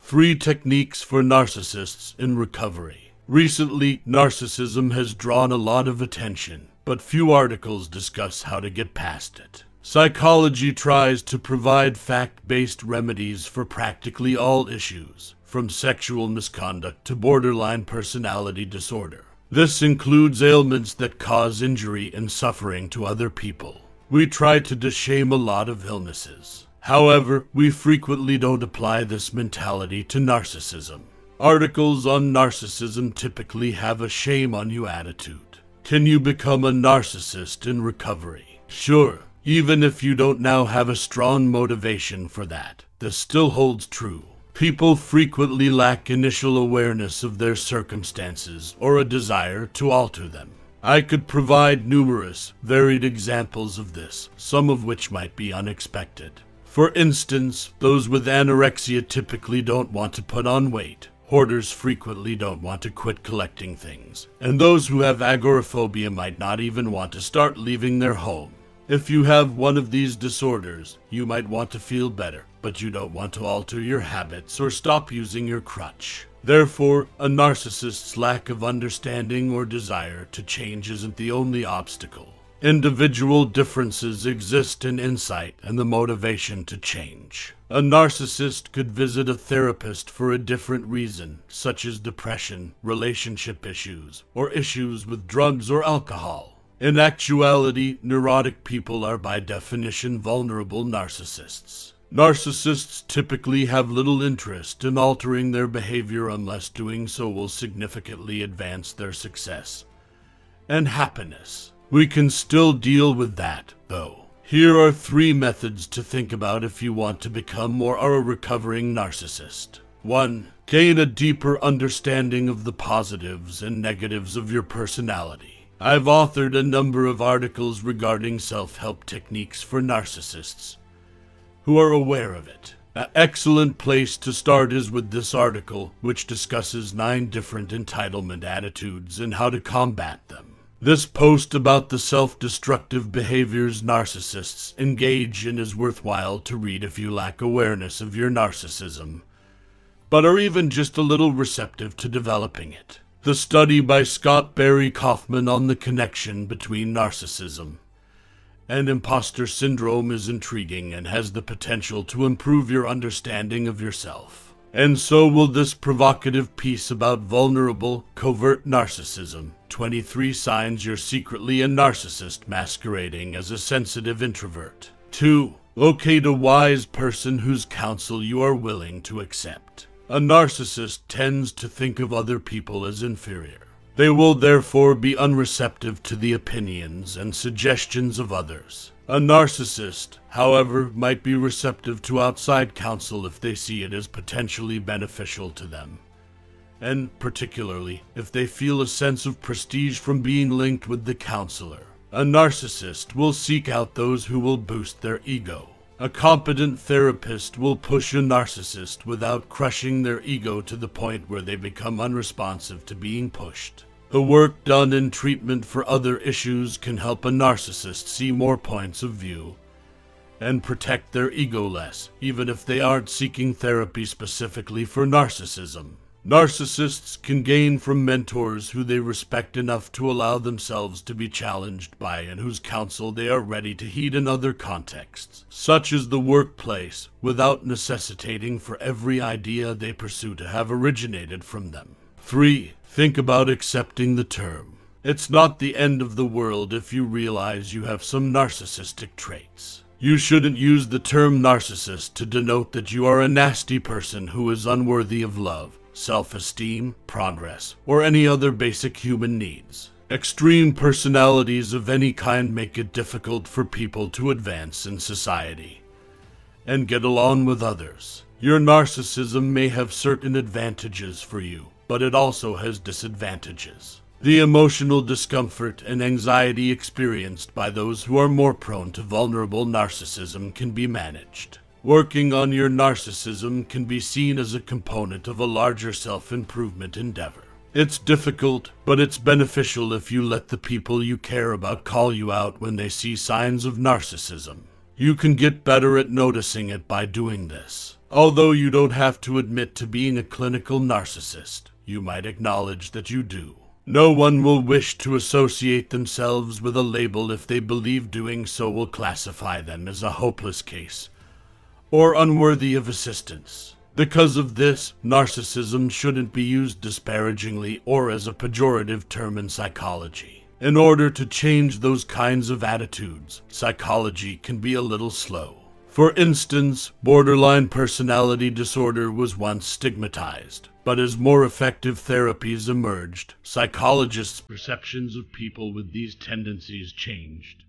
3 techniques for narcissists in recovery. Recently, narcissism has drawn a lot of attention, but few articles discuss how to get past it. Psychology tries to provide fact-based remedies for practically all issues, from sexual misconduct to borderline personality disorder. This includes ailments that cause injury and suffering to other people. We try to de-shame a lot of illnesses. However, we frequently don't apply this mentality to narcissism. Articles on narcissism typically have a shame-on-you attitude. Can you become a narcissist in recovery? Sure, even if you don't now have a strong motivation for that, this still holds true. People frequently lack initial awareness of their circumstances or a desire to alter them. I could provide numerous, varied examples of this, some of which might be unexpected. For instance, those with anorexia typically don't want to put on weight. Hoarders frequently don't want to quit collecting things. And those who have agoraphobia might not even want to start leaving their home. If you have one of these disorders, you might want to feel better, but you don't want to alter your habits or stop using your crutch. Therefore, a narcissist's lack of understanding or desire to change isn't the only obstacle. Individual differences exist in insight and the motivation to change. A narcissist could visit a therapist for a different reason, such as depression, relationship issues, or issues with drugs or alcohol. In actuality, neurotic people are by definition vulnerable narcissists. Narcissists typically have little interest in altering their behavior unless doing so will significantly advance their success and happiness. We can still deal with that, though. Here are 3 methods to think about if you want to become more a recovering narcissist. 1. Gain a deeper understanding of the positives and negatives of your personality. I've authored a number of articles regarding self-help techniques for narcissists who are aware of it. An excellent place to start is with this article, which discusses 9 different entitlement attitudes and how to combat them. This post about the self-destructive behaviors narcissists engage in is worthwhile to read if you lack awareness of your narcissism, but are even just a little receptive to developing it. The study by Scott Barry Kaufman on the connection between narcissism and imposter syndrome is intriguing and has the potential to improve your understanding of yourself. And so will this provocative piece about vulnerable, covert narcissism. 23 signs you're secretly a narcissist masquerading as a sensitive introvert. 2. Locate a wise person whose counsel you are willing to accept. A narcissist tends to think of other people as inferior. They will therefore be unreceptive to the opinions and suggestions of others. A narcissist, however, might be receptive to outside counsel if they see it as potentially beneficial to them, and particularly if they feel a sense of prestige from being linked with the counselor. A narcissist will seek out those who will boost their ego. A competent therapist will push a narcissist without crushing their ego to the point where they become unresponsive to being pushed. The work done in treatment for other issues can help a narcissist see more points of view and protect their ego less, even if they aren't seeking therapy specifically for narcissism. Narcissists can gain from mentors who they respect enough to allow themselves to be challenged by and whose counsel they are ready to heed in other contexts, such as the workplace, without necessitating for every idea they pursue to have originated from them. 3. Think about accepting the term. It's not the end of the world if you realize you have some narcissistic traits. You shouldn't use the term narcissist to denote that you are a nasty person who is unworthy of love, self-esteem, progress, or any other basic human needs. Extreme personalities of any kind make it difficult for people to advance in society and get along with others. Your narcissism may have certain advantages for you, but it also has disadvantages. The emotional discomfort and anxiety experienced by those who are more prone to vulnerable narcissism can be managed. Working on your narcissism can be seen as a component of a larger self-improvement endeavor. It's difficult, but it's beneficial if you let the people you care about call you out when they see signs of narcissism. You can get better at noticing it by doing this. Although you don't have to admit to being a clinical narcissist, you might acknowledge that you do. No one will wish to associate themselves with a label if they believe doing so will classify them as a hopeless case or unworthy of assistance. Because of this, narcissism shouldn't be used disparagingly or as a pejorative term in psychology. In order to change those kinds of attitudes, psychology can be a little slow. For instance, borderline personality disorder was once stigmatized, but as more effective therapies emerged, psychologists' perceptions of people with these tendencies changed.